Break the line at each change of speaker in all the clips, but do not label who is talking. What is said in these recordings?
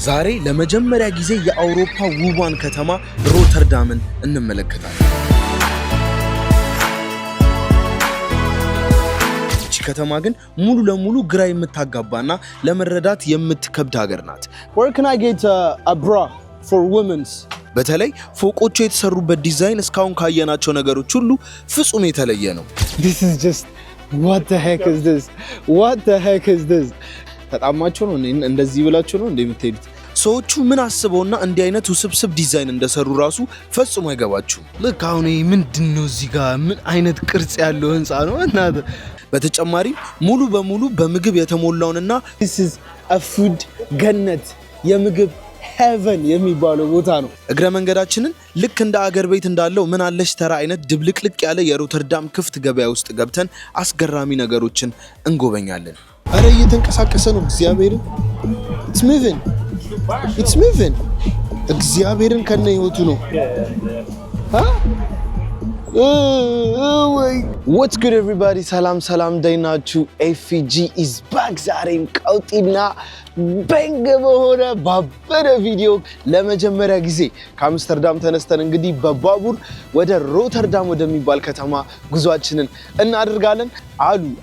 ዛሬ ለመጀመሪያ ጊዜ የአውሮፓ ውቧን ከተማ ሮተርዳምን እንመለከታለን። እቺ ከተማ ግን ሙሉ ለሙሉ ግራ የምታጋባና ለመረዳት የምትከብድ ሀገር ናት።
Where can I get a bra for women's?
በተለይ ፎቆቹ የተሰሩበት ዲዛይን እስካሁን ካየናቸው ነገሮች ሁሉ ፍጹም የተለየ ነው።
This is just what the heck is this? What the heck is this? ተጣማችሁ ነው እንደዚህ ብላችሁ ነው እንደምትሄዱት።
ሰዎቹ ምን አስበውና እንዲህ አይነት ውስብስብ ዲዛይን እንደሰሩ ራሱ ፈጽሞ አይገባችሁም።
ልክ አሁን ምንድነው እዚህ ጋር ምን አይነት ቅርጽ ያለው ህንጻ ነው እናት።
በተጨማሪም ሙሉ በሙሉ በምግብ የተሞላውንና
This is a food ገነት የምግብ heaven የሚባለው ቦታ ነው።
እግረ መንገዳችንን ልክ እንደ አገር ቤት እንዳለው ምን አለሽ ተራ አይነት ድብልቅልቅ ያለ የሮተርዳም ክፍት ገበያ ውስጥ ገብተን አስገራሚ ነገሮችን እንጎበኛለን።
አረ እየተንቀሳቀሰ ነው እግዚአብሔርን። It's moving እግዚአብሔርን ከነ ህይወቱ ነው። What's good everybody? ሰላም ደህናችሁ? FG is back። ዛሬም ቀውጢና በንግ በሆነ ባበረ ቪዲዮ ለመጀመሪያ ጊዜ ከአምስተርዳም ተነስተን እንግዲህ በባቡር ወደ ሮተርዳም ወደሚባል ከተማ ጉዟችንን እናደርጋለን።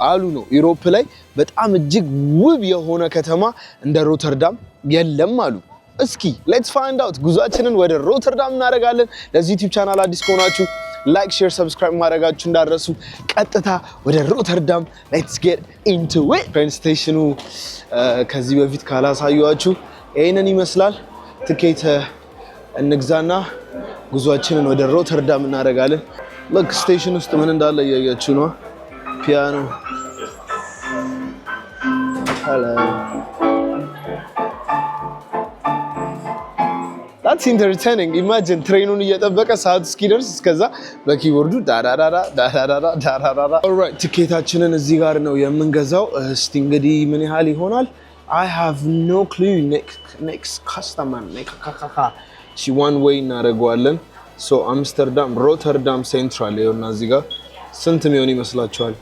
አሉ ነው ዩሮፕ ላይ በጣም እጅግ ውብ የሆነ ከተማ እንደ ሮተርዳም የለም አሉ። እስኪ ሌትስ ፋይንድ አውት። ጉዟችንን ወደ ሮተርዳም እናደርጋለን። ለዚህ ዩቲዩብ ቻናል አዲስ ከሆናችሁ ላይክ፣ ሼር፣ ሰብስክራይብ ማድረጋችሁ እንዳትረሱ። ቀጥታ ወደ ሮተርዳም ሌትስ ጌት ኢንቱ ኢት። ትሬን ስቴሽኑ ከዚህ በፊት ካላሳየኋችሁ ይሄንን ይመስላል። ትኬት እንግዛና ጉዟችንን ወደ ሮተርዳም እናደርጋለን። ልክ ስቴሽን ውስጥ ምን እንዳለ እያያችሁ ነው። ፒያኖ That's entertaining. Imagine ትሬኑን እየጠበቀ ሰዓት እስኪደርስ እስከዛ በኪቦርዱ ዳዳዳዳ። Alright, ትኬታችንን እዚህ ጋር ነው የምንገዛው። እስቲ እንግዲህ ምን ያህል ይሆናል? I have no clue. Next customer. She one way እናደርገዋለን። So አምስተርዳም ሮተርዳም ሴንትራል ይኸውና እዚህ ጋር ስንት የሚሆን ይመስላችኋል?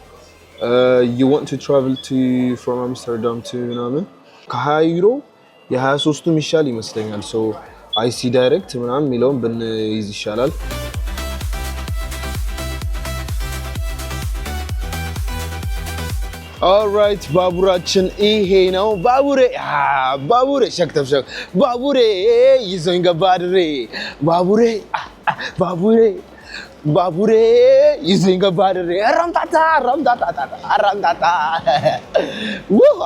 You want to travel from Amsterdam to ምናምን ከ20 ዩሮ የ23ቱም ይሻል ይመስለኛል። So አይሲ ዳይሬክት ምናምን የሚለውን ብንይዝ ይሻላል። ኦልራይት ባቡራችን ይሄ ነው። ባቡሬ ሸክተብሸክ ባቡሬ ይዞኝ ገባ ድሬ ባቡሬ ይዞኝ ገባ ድሬ አራምጣታ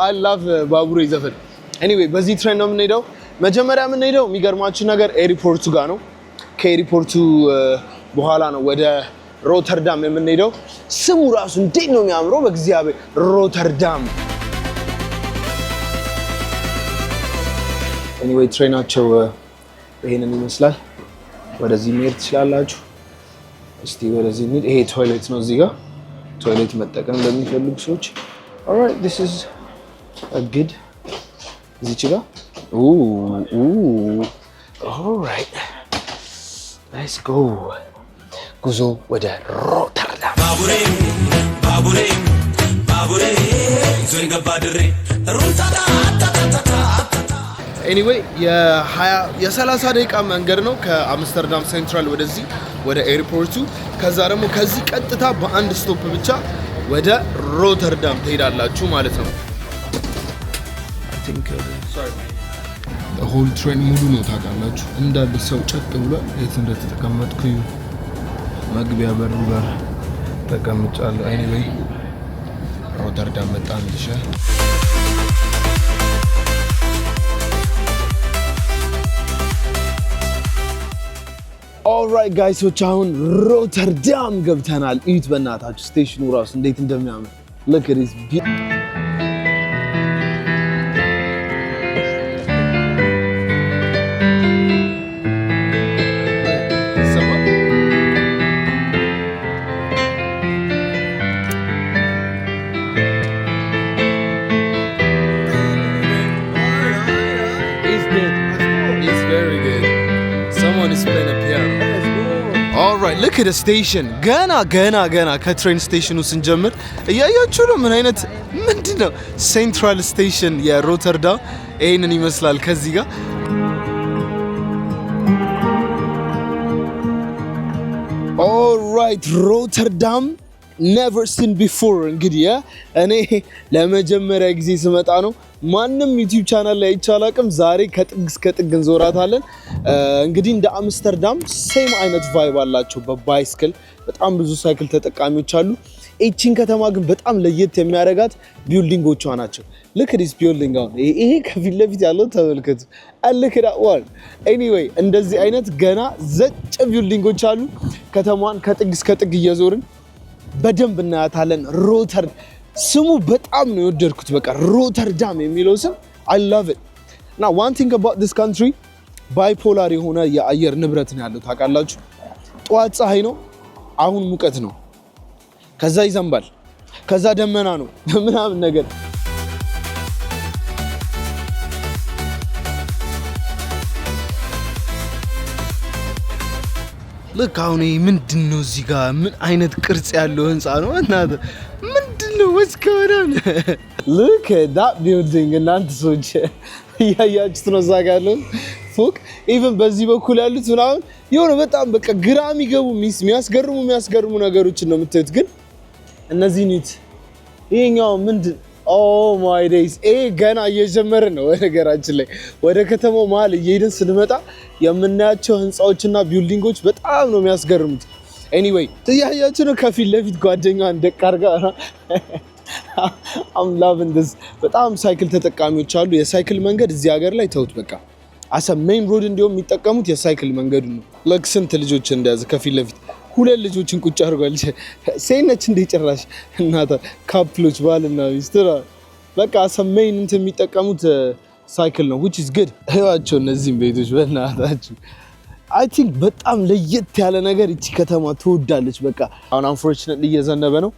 አላፍ ባቡሬ ዘፈን። ኤኒዌይ በዚህ ትሬን ነው የምንሄደው። መጀመሪያ የምንሄደው የሚገርማችሁ ነገር ኤሪፖርቱ ጋር ነው። ከኤሪፖርቱ በኋላ ነው ወደ ሮተርዳም የምንሄደው። ስሙ ራሱ እንዴት ነው የሚያምረው በእግዚአብሔር ሮተርዳም። ኤኒዌይ ትሬናቸው ይሄንን ይመስላል። ወደዚህ መሄድ ትችላላችሁ። እስቲ ወደዚህ እንሂድ። ይሄ ቶይሌት ነው። እዚህ ጋር ቶይሌት መጠቀም ለሚፈልጉ ሰዎች ኦልራይት this is a good እዚህ ጋር alright, let's go. ጉዞ ወደ ሮተርዳም። ኤኒዌይ የ30 ደቂቃ መንገድ ነው ከአምስተርዳም ሴንትራል ወደዚህ ወደ ኤርፖርቱ። ከዛ ደግሞ ከዚህ ቀጥታ በአንድ ስቶፕ ብቻ ወደ ሮተርዳም ትሄዳላችሁ ማለት ነው። ሆል ትሬን ሙሉ ነው ታውቃላችሁ። እንዳለ ሰው ጨቅ ብሏል። የት እንደተቀመጥኩ መግቢያ በሩ ጋር ተቀምጫለሁ። ኤኒዌይ ሮተርዳም መጣን ልሻ። ኦልራይት ጋይሶች አሁን ሮተርዳም ገብተናል። እዩት በእናታችሁ ስቴሽኑ ራሱ እንዴት እንደሚያምር look at this Alright, look at the station. ገና ከትሬን ስቴሽኑ ስንጀምር እያያችሁ ነው። ምን አይነት ምንድነው ሴንትራል ስቴሽን የሮተርዳም ይሄንን ይመስላል። ከዚህ ጋር ኦልራይት ሮተርዳም never seen before እንግዲህ እኔ ለመጀመሪያ ጊዜ ስመጣ ነው። ማንም ዩቲዩብ ቻናል ላይ አይቻላቅም። ዛሬ ከጥግ እስከ ጥግ እንዞራታለን። እንግዲህ እንደ አምስተርዳም ሴም አይነት ቫይብ አላቸው። በባይስክል በጣም ብዙ ሳይክል ተጠቃሚዎች አሉ። እቺን ከተማ ግን በጣም ለየት የሚያደርጋት ቢልዲንጎቿ ናቸው። ልክ ዲስ ቢልዲንግ አሁን ይሄ ከፊት ለፊት ያለው ተመልከቱ። አልክ ዳዋል ኤኒዌይ እንደዚህ አይነት ገና ዘጭ ቢልዲንጎች አሉ። ከተማዋን ከጥግ እስከ ጥግ እየዞርን በደንብ እናያታለን። ሮተር ስሙ በጣም ነው የወደድኩት። በቃ ሮተርዳም የሚለው ስም I love it. Now one thing about this country ባይፖላር የሆነ የአየር ንብረት ነው ያለው ታውቃላችሁ። ጠዋት ፀሐይ ነው፣ አሁን ሙቀት ነው፣ ከዛ ይዘንባል፣ ከዛ ደመና ነው ምናምን ነገር። ልክ አሁን ምንድነው እዚህ ጋር ምን አይነት ቅርጽ ያለው ህንፃ ነው? እናት ምንድነው ወስከወራን look at that building እናንተ ሰዎች ያያችሁት ነው። እዛ ጋር ያለው ፎቅ ኢቭን በዚህ በኩል ያሉት ምናምን የሆነ በጣም በቃ ግራ የሚገቡ የሚያስገርሙ ነገሮችን ነው የምታዩት። ግን እነዚህ ኒት ይሄኛው ምንድን ኦ ማይ ዴይስ ገና እየጀመርን ነው። ነገራችን ላይ ወደ ከተማው መሀል እየሄድን ስንመጣ የምናያቸው ህንፃዎችና ቢልዲንጎች በጣም ነው የሚያስገርሙት። ኤኒዌይ ትያያችሁ ነው ከፊት ለፊት ጓደኛዋን ደቅ አድርጋ I'm loving this። በጣም ሳይክል ተጠቃሚዎች አሉ። የሳይክል መንገድ እዚህ ሀገር ላይ ተውት በቃ አሰ ሜን ሮድ እንዲሁም የሚጠቀሙት የሳይክል መንገዱ ነው። ለክ ስንት ልጆች እንደያዘ ከፊት ለፊት 2 ልጆችን ቁጭ አድርጓል። ሴነች እንደ ጭራሽ እናታ ካፕሎች ባልና ሚስት በቃ አሰ ሜን እንትን የሚጠቀሙት ሳይክል ነው which is good። ህዋቸው እነዚህም ቤቶች በእናታችሁ I think በጣም ለየት ያለ ነገር እቺ ከተማ ትወዳለች። በቃ አሁን unfortunately እየዘነበ ነው።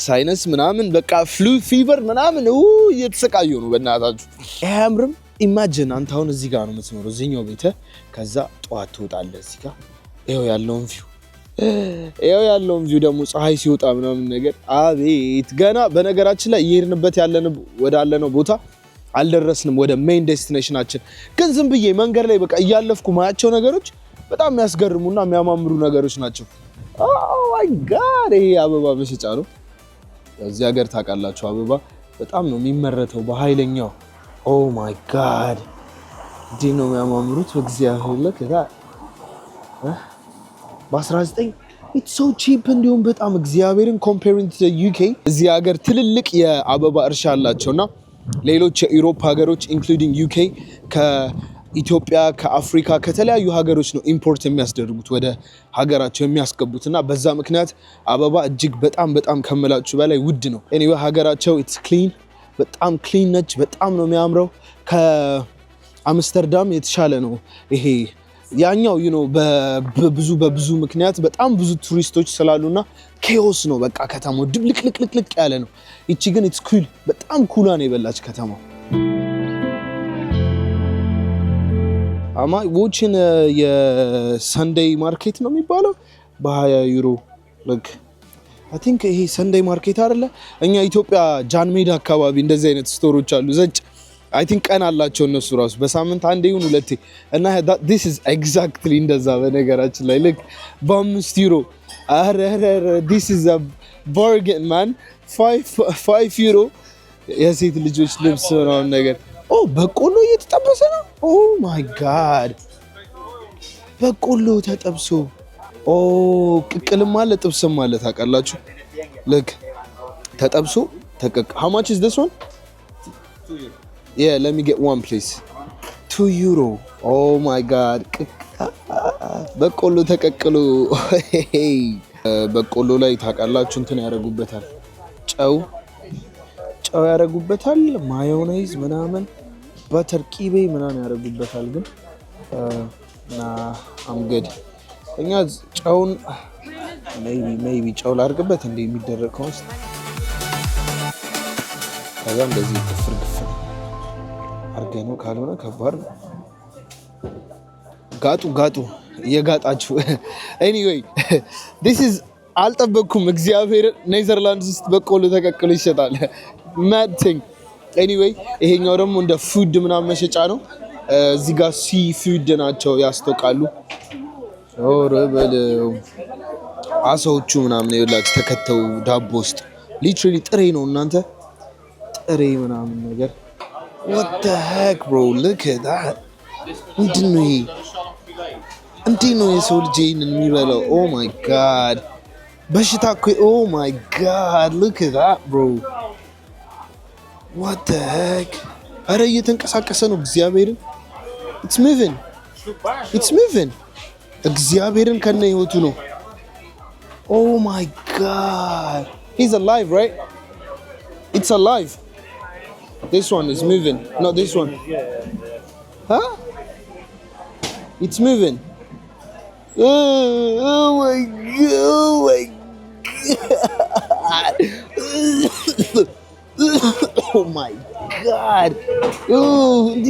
ሳይነስ ምናምን በቃ ፍሉ ፊቨር ምናምን እየተሰቃዩ ነው በእናታችሁ። አያምርም? ኢማጂን አንተ አሁን እዚህ ጋር ነው የምትኖረው እዚህኛው ቤት፣ ከዛ ጠዋት ትወጣለህ እዚህ ጋር ይኸው ያለውን ቪው ደግሞ ፀሐይ ሲወጣ ምናምን ነገር አቤት። ገና በነገራችን ላይ እየሄድንበት ወዳለነው ቦታ አልደረስንም፣ ወደ ሜን ዴስቲኔሽናችን። ግን ዝም ብዬ መንገድ ላይ በቃ እያለፍኩ ማያቸው ነገሮች በጣም የሚያስገርሙና የሚያማምሩ ነገሮች ናቸው። ኦ ማይ ጋድ ይሄ አበባ መሸጫ ነው። እዚህ ሀገር ታውቃላችሁ አበባ በጣም ነው የሚመረተው በኃይለኛው። ኦ ማይ ጋድ እንዴት ነው የሚያማምሩት በእግዚአብሔር ለከታ በ19 it's so cheap እንዲሁም በጣም እግዚአብሔርን comparing to the UK እዚህ ሀገር ትልልቅ የአበባ እርሻ አላቸውና ሌሎች የዩሮፕ ሀገሮች including UK ከኢትዮጵያ ከአፍሪካ ከተለያዩ ሀገሮች ነው ኢምፖርት የሚያስደርጉት ወደ ሀገራቸው የሚያስገቡትና በዛ ምክንያት አበባ እጅግ በጣም ከመላችሁ በላይ ውድ ነው። anyway ሀገራቸው it's clean በጣም ክሊን ነች። በጣም ነው የሚያምረው። ከአምስተርዳም የተሻለ ነው ይሄ ያኛው በብዙ ምክንያት በጣም ብዙ ቱሪስቶች ስላሉና ኬኦስ ነው በቃ ከተማው ድብልቅልቅልቅ ያለ ነው። እቺ ግን it's cool በጣም ኩላን የበላች ከተማ። አማ ዎችን የሰንዴይ ማርኬት ነው የሚባለው በ20 ዩሮ ለክ I think ይሄ ሰንዴይ ማርኬት አይደለ? እኛ ኢትዮጵያ ጃን ሜዳ አካባቢ እንደዚህ አይነት ስቶሮች አሉ ዘጭ I think ቀን አላቸው እነሱ ራሱ በሳምንት አንዴ ይሁን ሁለቴ እና this is exactly እንደዛ በነገራችን ላይ ልክ በ5 ዩሮ this is a bargain man 5 ዩሮ የሴት ልጆች ልብስ ነው ነገር። በቆሎ እየተጠበሰ ነው። oh my god በቆሎ ተጠብሶ ቅቅልም አለ ጥብስም አለ ታውቃላችሁ። ልክ ተጠብሶ ተቀቅ how much is this one? 2 euro. Yeah, let me get one please. 2 euro. Oh my god በቆሎ ተቀቅሎ በቆሎ ላይ ታውቃላችሁ እንትን ያደርጉበታል ጨው ያደርጉበታል ማዮኔዝ ምናምን በተር ቂቤ ምናምን ያደርጉበታል። ግን I'm good እኛ ጨውን ሜይቢ ጨው ላድርግበት እንደ የሚደረገው ውስጥ ከዛ እንደዚህ ግፍር አድርገነው ካልሆነ ከባድ ነው። ጋጡ እየጋጣችሁ anyway this is አልጠበቅኩም። እግዚአብሔር ኔዘርላንድስ ውስጥ በቆሎ ተቀቅሎ ይሸጣል mad thing። anyway ይሄኛው ደግሞ እንደ ፉድ ምናምን መሸጫ ነው።
እዚህ ጋር ሲ ፉድ ናቸው ያስተውቃሉ። ኦረ በለው አሳዎቹ ምናምን ይኸውላችሁ ተከተው ዳቦ ውስጥ ሊትራሊ ጥሬ ነው እናንተ ጥሬ ምናምን ነገር what the heck bro look at that ምንድነው ይሄ እንዴት ነው የሰው ልጅ ይሄንን የሚበላው oh my god በሽታ እኮ oh my god look at that bro what the heck አረ እየተንቀሳቀሰ ነው እግዚአብሔርን it's moving እግዚአብሔርን ከነ ህይወቱ ነው oh my god he's alive right it's alive this one is moving not this one huh it's moving oh my god oh my god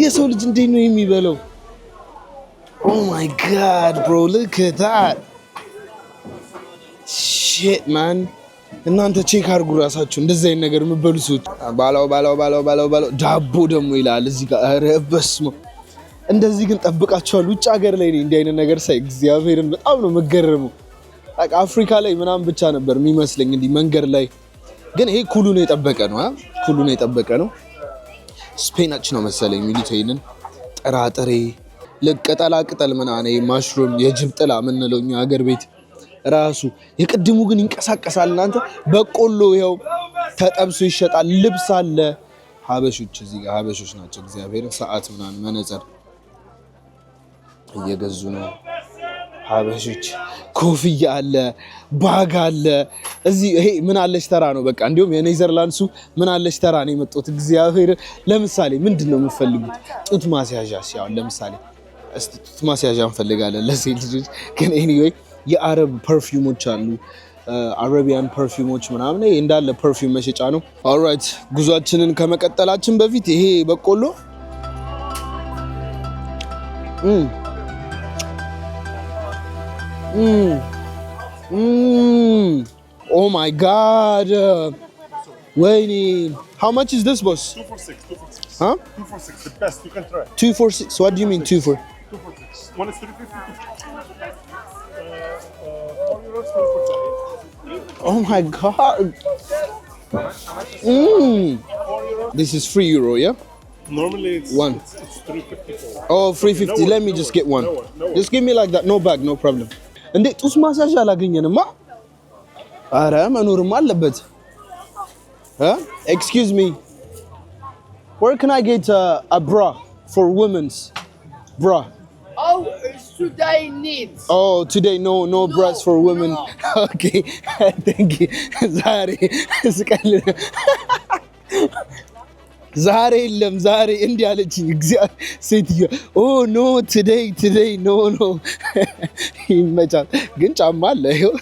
የሰው ልጅ እንዴት ነው የሚበላው oh my god bro look at that shit man እናንተ ቼክ አድርጉ ራሳችሁ እንደዚህ አይነት ነገር የምትበሉ ሰዎች ባላው ዳቦ ደግሞ ይላል እዚህ ጋር ኧረ በስመ እንደዚህ ግን ጠብቃቸዋል ውጭ ሀገር ላይ እንዲህ አይነት ነገር ሳይ እግዚአብሔርን በጣም ነው መገረመው አፍሪካ ላይ ምናምን ብቻ ነበር የሚመስለኝ እንዲህ መንገድ ላይ ግን ይሄ ኩሉን የጠበቀ ነው ኩሉን የጠበቀ ነው ስፔናች ነው መሰለኝ የሚሉት ይሄንን ጥራጥሬ ለቀጠላ ቅጠል ምናምን ማሽሩም የጅብ ጥላ ምን ነው እኛ ሀገር ቤት ራሱ የቅድሙ ግን ይንቀሳቀሳል እናንተ በቆሎ ይኸው ተጠብሶ ይሸጣል ልብስ አለ ሀበሾች እዚህ ጋር ሀበሾች ናቸው እግዚአብሔርን ሰዓት ምናምን መነጽር እየገዙ ነው ሀበሾች ኮፍያ አለ ባግ አለ እዚህ ይሄ ምን አለሽ ተራ ነው በቃ እንዲሁም የኔዘርላንድሱ ምን አለሽ ተራ ነው የመጡት እግዚአብሔር ለምሳሌ ምንድነው የምፈልጉት ጡት ማስያዣስ ያው ለምሳሌ እስቲ ጡት ማስያዣ እንፈልጋለን ለሴት ልጆች ግን ኤኒዌይ የአረብ ፐርፊውሞች አሉ አረቢያን ፐርፊውሞች ምናምን እንዳለ ፐርፊውም መሸጫ ነው ኦልራይት ጉዟችንን ከመቀጠላችን በፊት ይሄ በቆሎ oh my god wait how much is this boss
2 for 6
huh
2 for 6 the best you can try
2 for 6 what do you mean 2 for
6 one is 350 €4 for 2
oh my god this is €3 yeah
normally it's
one
it's 350
oh 350 let me just get one just give me like that no bag no problem እንዴ ጡስ ማሳጅ አላገኘንማ አረ መኖርም አለበት excuse me where can I get a bra for women's bra
Oh, it's today needs.
oh today no bras for women okay thank you ዛሬ የለም ዛሬ እንዲህ አለችኝ እግዚአብሔር ሴትዮ ኦ ኖ ቱዴይ ኖ ይመቻል ግን ጫማ አለ ይኸው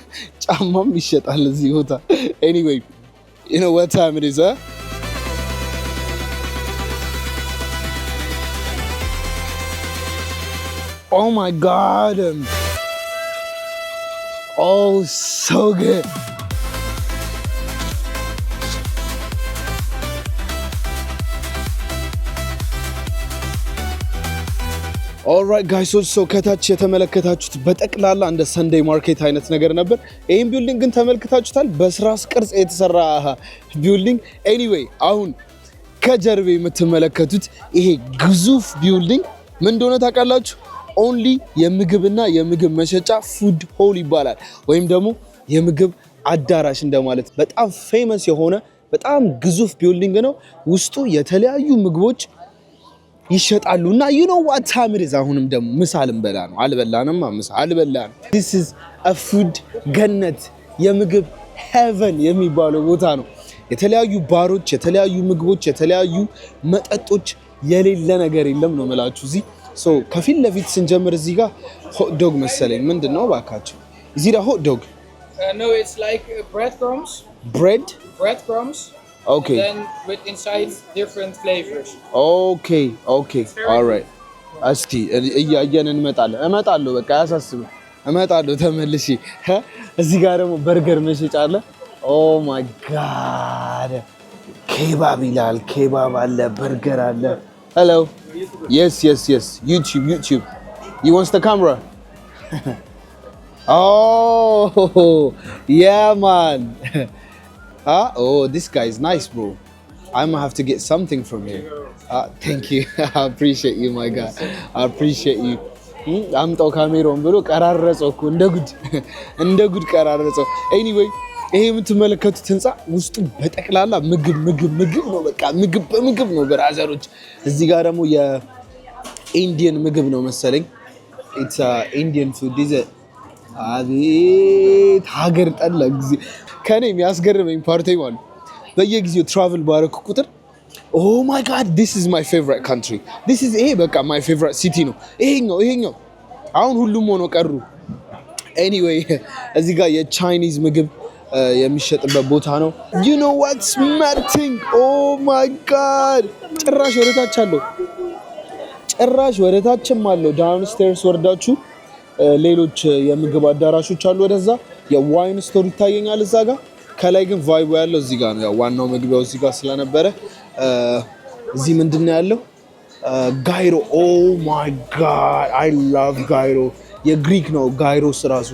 ጫማም ይሸጣል እዚህ ቦታ anyway you know what time it is oh my god oh so good ኦልራይት ጋይሶች ሶ ከታች የተመለከታችሁት በጠቅላላ እንደ ሰንዴይ ማርኬት አይነት ነገር ነበር ይሄን ቢልዲንግ ግን ተመልክታችሁታል በስራስ ቅርጽ የተሰራ ቢልዲንግ ኤኒዌይ አሁን ከጀርቤ የምትመለከቱት ይሄ ግዙፍ ቢልዲንግ ምን እንደሆነ ታውቃላችሁ ኦንሊ የምግብና የምግብ መሸጫ ፉድ ሆል ይባላል ወይም ደግሞ የምግብ አዳራሽ እንደማለት በጣም ፌመስ የሆነ በጣም ግዙፍ ቢልዲንግ ነው ውስጡ የተለያዩ ምግቦች ይሸጣሉ እና you know what time it is አሁንም ደግሞ ምሳ ልንበላ ነው አልበላንም ምሳ አልበላንም this is a food ገነት የምግብ heaven የሚባለው ቦታ ነው የተለያዩ ባሮች የተለያዩ ምግቦች የተለያዩ መጠጦች የሌለ ነገር የለም ነው መላችሁ እዚህ so ከፊት ለፊት ስንጀምር እዚህ ጋር ሆት ዶግ መሰለኝ ምንድነው ባካችሁ እዚህ ጋር ሆት ዶግ
No, it's like breadcrumbs. Breadcrumbs.
Okay.
And then with inside different flavors.
Okay. All right. እስቲ እያየን እመጣለሁ በቃ ያሳስብ እመጣለሁ ተመልሼ እዚህ ጋር ደግሞ በርገር መሸጫ አለ ኦ ማይ ጋድ ኬባብ ይላል ኬባብ አለ በርገር አለ Hello. Yes. YouTube. You wants the camera? Oh, yeah, man. Huh? Oh, this guy is nice, bro. I'm gonna have to get something from here. Thank you. I appreciate you, my guy. I appreciate you. አምጣው ካሜራውን ብሎ ቀራረጸው እኮ እንደ ጉድ ቀራረጸው። ኤኒዌይ ይሄ የምትመለከቱት ህንፃ ውስጡ በጠቅላላ ምግብ ነው። በቃ ምግብ ነው ብራዘሮች። እዚህ ጋር ደግሞ የኢንዲየን ምግብ ነው መሰለኝ። ኢትስ ኢንዲየን ፉድ ኢዝ አቤት ሀገር ጠላ ጊዜ ከኔ የሚያስገርመኝ ፓርቲ ማለት በየጊዜው ትራቭል ባረኩ ቁጥር ኦ ማይ ጋድ ዲስ ኢዝ ማይ ፌቨራይት ካንትሪ ዲስ ኢዝ ይሄ በቃ ማይ ፌቨራይት ሲቲ ነው ይሄኛው አሁን ሁሉም ሆኖ ቀሩ። ኤኒዌይ እዚህ ጋር የቻይኒዝ ምግብ የሚሸጥበት ቦታ ነው። ዩ ኖ ዋትስ ማርቲንግ ኦ ማይ ጋድ ጭራሽ ወደታችም አለው። ዳውንስቴርስ ወርዳችሁ ሌሎች የምግብ አዳራሾች አሉ። ወደዛ የዋይን ስቶር ይታየኛል እዛ ጋር። ከላይ ግን ቫይቡ ያለው እዚህ ጋር ነው። ያው ዋናው መግቢያው እዚህ ጋር ስለነበረ እዚህ ምንድነው ያለው? ጋይሮ ኦ ማይ ጋድ አይ ላቭ ጋይሮ። የግሪክ ነው ጋይሮስ ራሱ።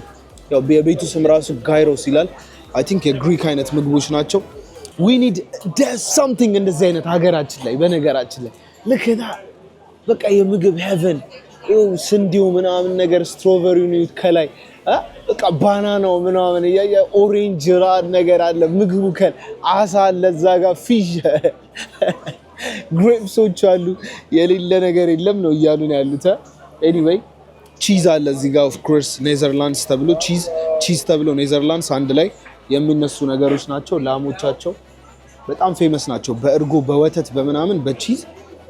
ያው የቤቱ ስም ራሱ ጋይሮስ ይላል። አይ ቲንክ የግሪክ አይነት ምግቦች ናቸው። ዊ ኒድ something እንደዚህ አይነት ሀገራችን ላይ በነገራችን ላይ ልክታ በቃ የምግብ ሄቨን ስንዴው ምናምን ነገር ስትሮቨሪውን ይዩት ከላይ በቃ ባናናው ምናምን ኦሬንጅ ራድ ነገር አለ። ምግቡ ከል አሳ አለ እዛ ጋር ፊሽ ግሬፕሶች አሉ። የሌለ ነገር የለም ነው እያሉ ነው ያሉት። ኤኒዌይ ቺዝ አለ እዚህ ጋር ኦፍ ኮርስ ኔዘርላንድስ ተብሎ ቺዝ ተብሎ ኔዘርላንድስ አንድ ላይ የሚነሱ ነገሮች ናቸው። ላሞቻቸው በጣም ፌመስ ናቸው። በእርጎ በወተት በምናምን በቺዝ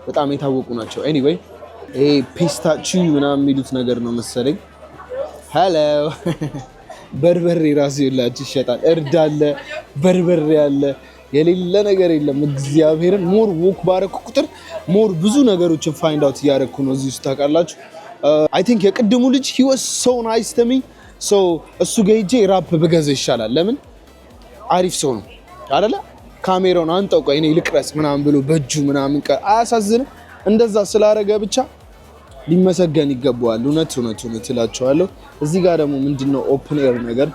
በጣም የታወቁ ናቸው። ኤኒዌይ ይሄ ፒስታቺዮ ምናምን የሚሉት ነገር ነው መሰለኝ። ሄሎ በርበሬ ራሱ ይላችሁ ይሸጣል። እርድ አለ፣ በርበሬ አለ፣ የሌለ ነገር የለም። እግዚአብሔርን ሞር ወክ ባረኩ ቁጥር ሞር ብዙ ነገሮችን ፋይንድ አውት እያደረኩ ነው እዚህ ውስጥ ታውቃላችሁ። አይ ቲንክ የቅድሙ ልጅ he was so nice to me so እሱ ጋር ሄጄ ራፕ ብገዛ ይሻላል። ለምን አሪፍ ሰው ነው አይደለ? ካሜራውን አንጠው ቆይ እኔ ልቅረጽ ምናምን ብሎ በእጁ ምናምን አያሳዝንም? እንደዛ ስላረገ ብቻ ሊመሰገን ይገባዋል። እውነት እላቸዋለሁ። እዚህ ጋር ደግሞ ምንድነው ኦፕን ኤር ነገር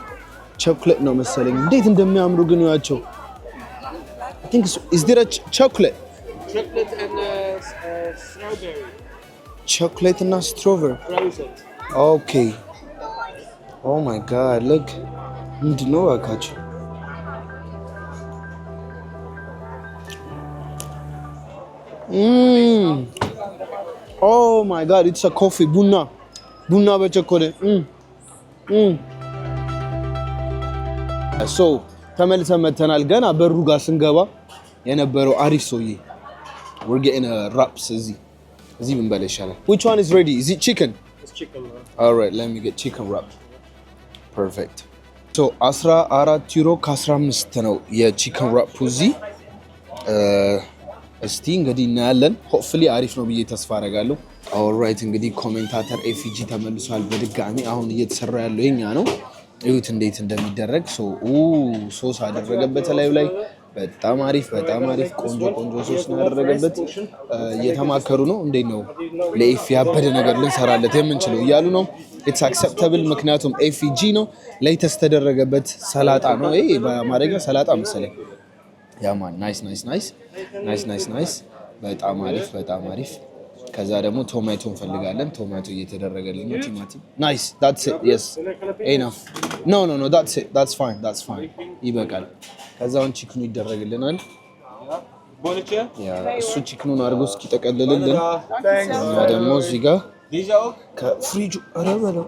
ቾኮሌት ነው መሰለኝ። እንዴት እንደሚያምሩ ግን ያቸው I think is there a chocolate
and strawberry.
chocolate and strawberry
Frozen.
okay oh my god look ምንድነው አካችሁ oh my god it's a coffee ቡና በቸኮሌት so ተመልሰን መተናል። ገና በሩ ጋር ስንገባ የነበረው አሪፍ ሰውዬ we're getting a wraps እዚህ ምን በለ ይሻላል። which one is ready is it chicken?
It's chicken.
all right let me get chicken wrap perfect so 14 ዩሮ ከ15 ነው የቺክን ራፕ እዚህ። እስቲ እንግዲህ እናያለን። ሆፕፉሊ አሪፍ ነው ብዬ ተስፋ አደርጋለሁ። ኦልራይት እንግዲህ ኮሜንታተር ኤፍጂ ተመልሷል በድጋሚ። አሁን እየተሰራ ያለው የኛ ነው። እዩት እንዴት እንደሚደረግ ሶስ አደረገበት ላዩ ላይ። በጣም አሪፍ ቆንጆ ሶስ ነው ያደረገበት። እየተማከሩ ነው እንዴት ነው ለኤፍ ያበደ ነገር ልንሰራለት የምንችለው እያሉ ነው። ኢትስ አክሰፕተብል ምክንያቱም ኤፍጂ ነው። ሌተስት ተደረገበት ሰላጣ ነው ይሄ በአማርኛ ሰላጣ መሰለኝ። ያማን ናይስ በጣም አሪፍ። ከዛ ደግሞ ቶማቶ እንፈልጋለን። ቶማቶ እየተደረገልን ነው። ቲማቲም ናይስ that's it yes enough no that's fine ይበቃል። ከዛውን ቺክኑ ይደረግልናል። ያ እሱ ቺክኑን አድርጎ እስኪጠቀልልልን እና ደግሞ እዚህ ጋር ከፍሪጁ አረበለው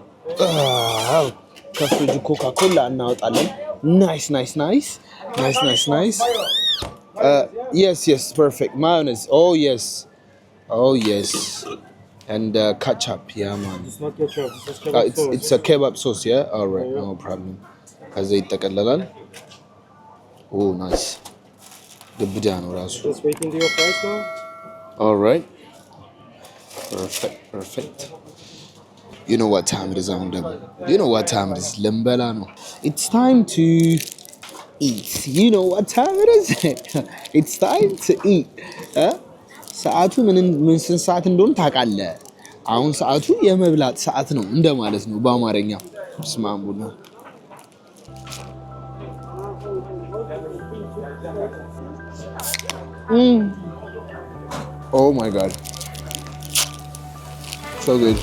ከፍሪጁ ኮካ ኮላ እናወጣለን። ናይስ yes perfect mayonnaise oh yes and ketchup yeah man
It's not ketchup. It's kebab sauce.
it's a kebab sauce yeah all right no problem ከዛ ይጠቀለላል። nice ግብዳ ነው ራሱ።
Just waiting to your price now.
all right perfect you know what time it is አሁን ደግሞ you know what time it is ልንበላ ነው። it's time to eat you know what time it is it's time to eat ሰዓቱ ምን ስንት ሰዓት እንደሆነ ታውቃለህ? አሁን ሰዓቱ የመብላት ሰዓት ነው እንደማለት ነው በአማርኛ። ስማምቡና ኦ ማይ ጋድ ሶ ጉድ።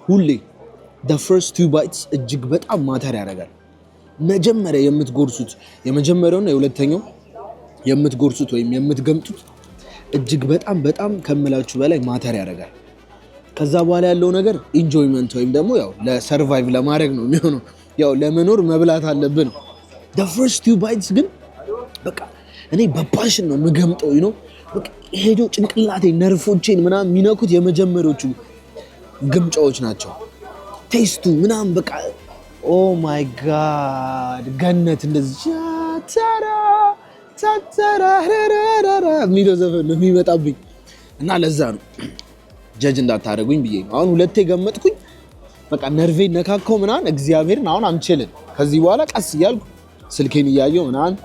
ሁሌ the first 2 bites እጅግ በጣም ማተር ያደርጋል። መጀመሪያ የምትጎርሱት የመጀመሪያውና የሁለተኛው የምትጎርሱት ወይም የምትገምጡት እጅግ በጣም ከምላችሁ በላይ ማተር ያደርጋል። ከዛ በኋላ ያለው ነገር ኢንጆይመንት ወይም ደግሞ ያው ለሰርቫይቭ ለማድረግ ነው የሚሆነው። ያው ለመኖር መብላት አለብን ነው። the first 2 bites ግን በቃ እኔ በፓሽን ነው የምገምጠው ነው። በቃ ሄዶ ጭንቅላቴ ነርፎቼን ምናምን የሚነኩት የመጀመሪያዎቹ ግምጫዎች ናቸው። ቴስቱ ምናምን በቃ ኦ ማይ ጋድ ገነት እንደዚህ ታታራ የሚለው ዘፈን ነው የሚመጣብኝ እና ለዛ ነው ጀጅ እንዳታደርጉኝ ብዬ ነው። አሁን ሁለቴ ገመጥኩኝ በቃ ነርቬን ነካከው ምናምን እግዚአብሔርን አሁን አምችልን። ከዚህ በኋላ ቀስ እያልኩ ስልኬን እያየሁ ምናምን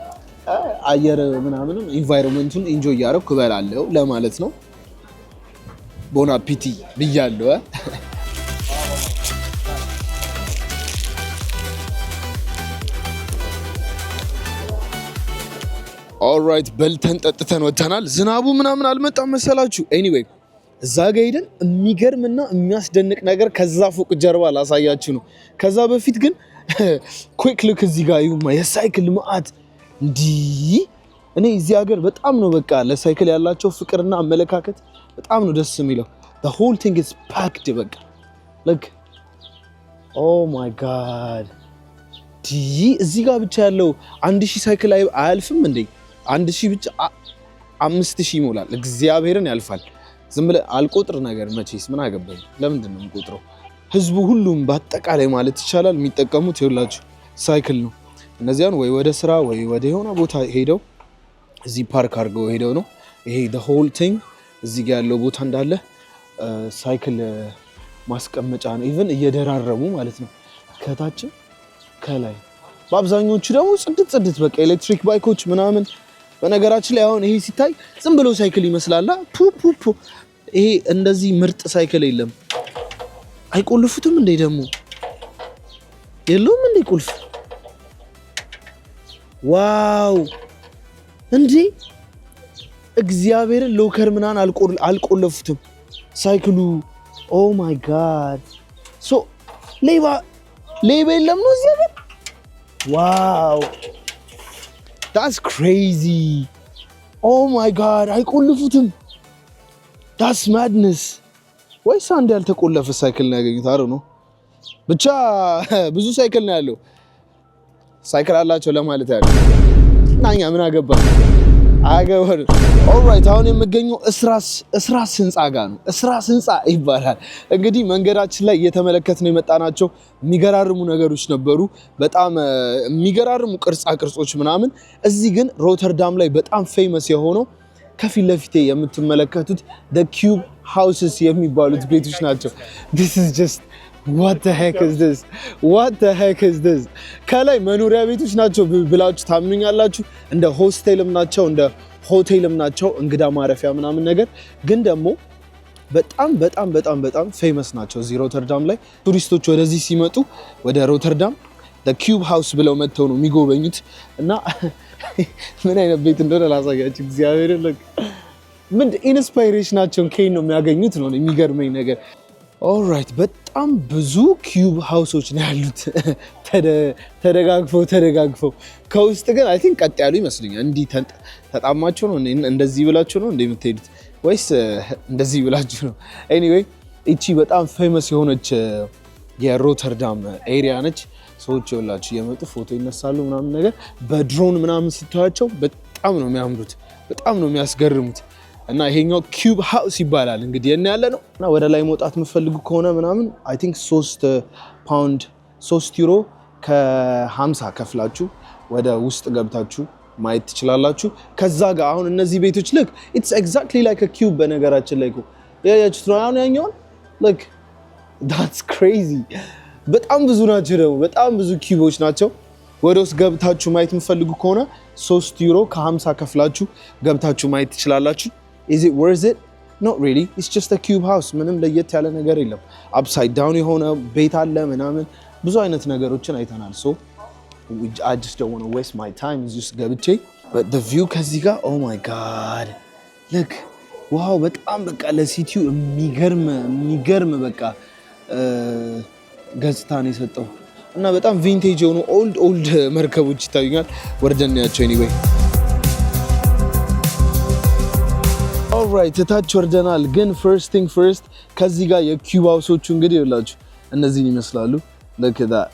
አየር ምናምንም ኢንቫይሮንመንቱን ኢንጆይ እያደረኩ እበላለሁ ለማለት ነው። ቦን አፒቲ ብያለሁ። ኦልራይት በልተን ጠጥተን ወጥተናል። ዝናቡ ምናምን አልመጣም መሰላችሁ። ኤኒዌይ እዛ ጋ ሄደን የሚገርምና የሚያስደንቅ ነገር ከዛ ፎቅ ጀርባ ላሳያችሁ ነው። ከዛ በፊት ግን ኩዊክ ሉክ እዚህ ጋር ይሁማ የሳይክል መዓት እንዲህ እኔ እዚህ ሀገር በጣም ነው በቃ ለሳይክል ያላቸው ፍቅርና አመለካከት በጣም ነው ደስ የሚለው። the whole thing is packed በቃ look oh my god እዚህ ጋር ብቻ ያለው 1000 ሳይክል አያልፍም እንዴ? 1000 ብቻ 5000 ይሞላል። እግዚአብሔርን ያልፋል። ዝም ብለህ አልቆጥር ነገር መቼስ ምን አገባኝ። ለምንድን ነው የምቆጥረው? ህዝቡ ሁሉም በአጠቃላይ ማለት ይቻላል የሚጠቀሙት ይኸውላችሁ ሳይክል ነው። እነዚያን ወይ ወደ ስራ ወይ ወደ የሆነ ቦታ ሄደው እዚህ ፓርክ አድርገው ሄደው ነው። ይሄ the whole thing እዚህ ጋር ያለው ቦታ እንዳለ ሳይክል ማስቀመጫ ነው። ኢቭን እየደራረቡ ማለት ነው ከታች ከላይ። በአብዛኞቹ ደግሞ ጽድት በቃ ኤሌክትሪክ ባይኮች ምናምን። በነገራችን ላይ አሁን ይሄ ሲታይ ዝም ብሎ ሳይክል ይመስላል። ፑ ይሄ እንደዚህ ምርጥ ሳይክል የለም። አይቆልፉትም እንዴ ደግሞ? የለውም እንዴ ቁልፍ? ዋው እንዴ እግዚአብሔርን ሎከር ምናምን አልቆለፉትም ሳይክሉ። ኦ ማይ ጋድ ሶ ሌባ የለም ነው እዚህ ጋር። ዋው that's crazy oh my god አይቆልፉትም። that's madness ወይስ አንድ ያልተቆለፈ ሳይክል ነው ያገኙት? አረ ነው ብቻ ብዙ ሳይክል ነው ያለው። ሳይክል አላቸው ለማለት ያለው እናኛ ምን አገባን? ኦልራይት አሁን የምገኘው እስራስ ህንፃ ጋር ነው። እስራስ ህንፃ ይባላል። እንግዲህ መንገዳችን ላይ እየተመለከትን የመጣናቸው የሚገራርሙ ነገሮች ነበሩ። በጣም የሚገራርሙ ቅርጾች ምናምን። እዚህ ግን ሮተርዳም ላይ በጣም ፌመስ የሆነው ከፊት ለፊቴ የምትመለከቱት the cube houses የሚባሉት ቤቶች ናቸው። this is just what the heck is this ከላይ መኖሪያ ቤቶች ናቸው ብላችሁ ታምኑኛላችሁ? እንደ ሆስቴልም ናቸው እንደ ሆቴልም ናቸው፣ እንግዳ ማረፊያ ምናምን ነገር። ግን ደግሞ በጣም ፌመስ ናቸው እዚህ ሮተርዳም ላይ። ቱሪስቶች ወደዚህ ሲመጡ ወደ ሮተርዳም the cube house ብለው መጥተው ነው የሚጎበኙት። እና ምን አይነት ቤት እንደሆነ ላሳያችሁ። እግዚአብሔር ምን ኢንስፓይሬሽናቸውን ከየት ነው የሚያገኙት ነው የሚገርመኝ ነገር። ኦልራይት በጣም ብዙ ኪዩብ ሃውሶች ነው ያሉት ተደጋግፈው። ከውስጥ ግን አይ ቲንክ ቀጥ ያሉ ይመስሉኛል። እንዲህ ተጣማችሁ ነው እንደዚህ ብላችሁ ነው እንደምትሄዱት ወይስ እንደዚህ ብላችሁ ነው? ኤኒዌይ እቺ በጣም ፌመስ የሆነች የሮተርዳም ኤሪያ ነች። ሰዎች ይኸውላችሁ የመጡ ፎቶ ይነሳሉ ምናምን ነገር። በድሮን ምናምን ስታያቸው በጣም ነው የሚያምሩት፣ በጣም ነው የሚያስገርሙት። እና ይሄኛው ኪዩብ ሃውስ ይባላል እንግዲህ የኛ ያለ ነው። እና ወደ ላይ መውጣት የምትፈልጉ ከሆነ ምናምን አይ ቲንክ 3 ዩሮ ከ50 ከፍላችሁ ወደ ውስጥ ገብታችሁ ማየት ትችላላችሁ። ከዛ ጋር አሁን እነዚህ ቤቶች ልክ ኢትስ ኤግዛክትሊ ላይክ አ ኪዩብ። በነገራችን ላይ ያያችሁት ነው አሁን ያኛውን ልክ that's crazy። በጣም ብዙ ናቸው ደግሞ በጣም ብዙ ኪዩቦች ናቸው። ወደ ውስጥ ገብታችሁ ማየት የምትፈልጉ ከሆነ €3 ከ50 ከፍላችሁ ገብታችሁ ማየት ትችላላችሁ። is it worth it? not really, it's just a cube house ምንም ለየት ያለ ነገር የለም። upside down የሆነ ቤት አለ ምናምን ብዙ አይነት ነገሮችን አይተናል። so I just don't want to waste my time just ገብቼ but the view ከዚህ ጋር oh my god look ዋው በጣም በቃ ለሲቲው የሚገርም በቃ ገጽታ ነው የሰጠው እና በጣም ቪንቴጅ የሆኑ ኦልድ መርከቦች ይታዩኛል። ወርደናያቸው anyway alright ታች ወርደናል። ግን first thing first ከዚህ ጋር የኪዩብ ሃውሶቹ እንግዲህ ይላችሁ እነዚህን ይመስላሉ። look at that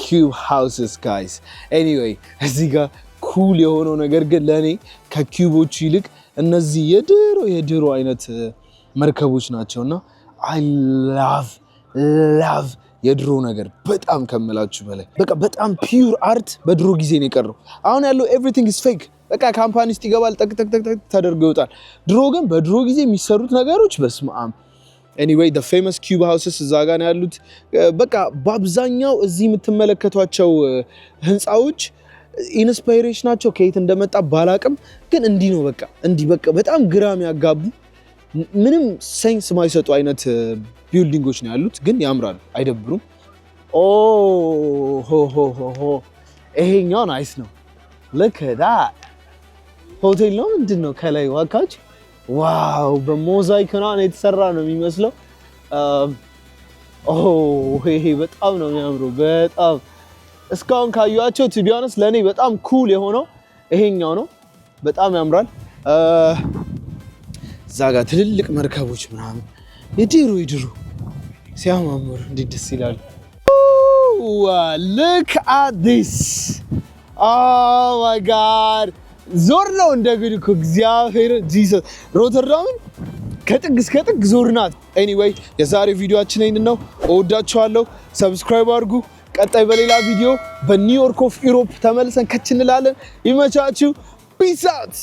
cube houses guys anyway እዚህ ጋር ኩል የሆነው ነገር ግን ለኔ ከኪዩቦቹ ይልቅ እነዚህ የድሮ አይነት መርከቦች ናቸውና I love የድሮ ነገር በጣም ከመላችሁ በላይ በቃ በጣም ፒውር አርት በድሮ ጊዜ ነው የቀረው። አሁን ያለው everything is fake በቃ ካምፓኒ ውስጥ ይገባል ጠቅ ተደርጎ ይወጣል። ድሮ ግን በድሮ ጊዜ የሚሰሩት ነገሮች በስማም anyway the famous cube houses እዛ ጋር ነው ያሉት። በቃ በአብዛኛው እዚህ የምትመለከቷቸው ህንጻዎች ኢንስፓይሬሽናቸው ከየት እንደመጣ ባላቅም ግን እንዲህ ነው በቃ እንዲህ በቃ በጣም ግራም ያጋቡ ምንም ሴንስ ማይሰጡ አይነት ቢልዲንጎች ነው ያሉት። ግን ያምራሉ አይደብሩም። ኦ ሆ ይሄኛው ናይስ ነው። look at that ሆቴል ነው ምንድነው ከላይ ዋካች ዋው በሞዛይክ ነው የተሰራ ነው የሚመስለው። ይሄ በጣም ነው የሚያምረው በጣም እስካሁን ካዩአቸው to be honest ለኔ በጣም ኩል የሆነው ይሄኛው ነው። በጣም ያምራል። እዛ ጋር ትልልቅ መርከቦች ምናምን የድሮ ሲያማምሩ እንዴት ደስ ይላል። look at this oh my god ዞር ነው እንደግድ እኮ እግዚአብሔር ጂሰስ ሮተርዳምን ከጥግ እስከ ጥግ ዞር ናት። anyway የዛሬ ቪዲዮአችን ይሄን ነው። እወዳችኋለሁ። ሰብስክራይብ አድርጉ። ቀጣይ በሌላ ቪዲዮ በኒውዮርክ ኦፍ ኢሮፕ ተመልሰን ከች እንላለን። ይመቻችሁ። ፒስ አውት